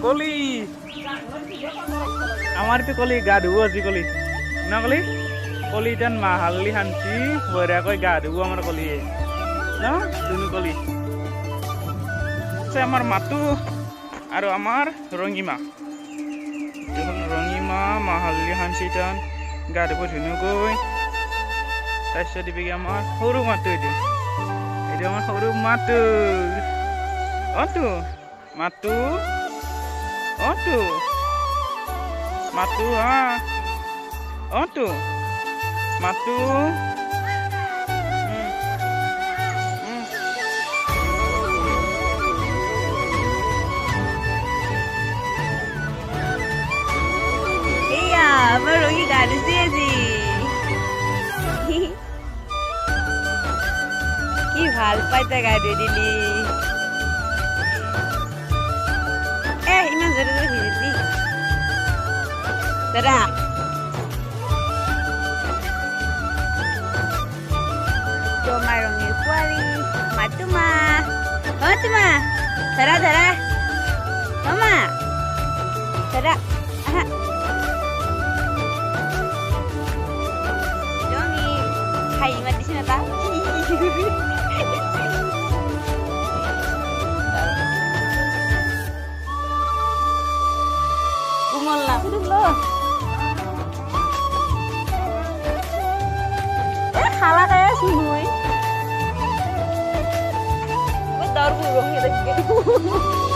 কলি আমার তো কলি গা ধুব আজি কলি না কলি কলি ইতান মাহালি হানছি বইরা কই গা ধুব আমার কলি না দুনু কলি সে আমার মাতু আর আমার রঙিমা দেখুন রঙিমা মাহালি হানছি ইতান গা ধুব ধুনু কই তাৰপিছত দিবিগে আমাৰ সৰু মাতু এইটো আমাৰ সৰু মাতু অটো মাতু অটো মাতু হা অটো মাতু iya আমার রঙি গাড়ি দিয়েছি কি ভাল পাইতা গাড়ি দিলি ইমান জোরে জোরে ঘুরেছি দাদা তোমার রঙের পোয়ালি মাতুমা মাতুমা ধরা ধরা মামা ধরা রঙি খাই মাতিস না তা কুমল্লা শুধুলো খালা kayak sih, gue taruh burungnya tadi.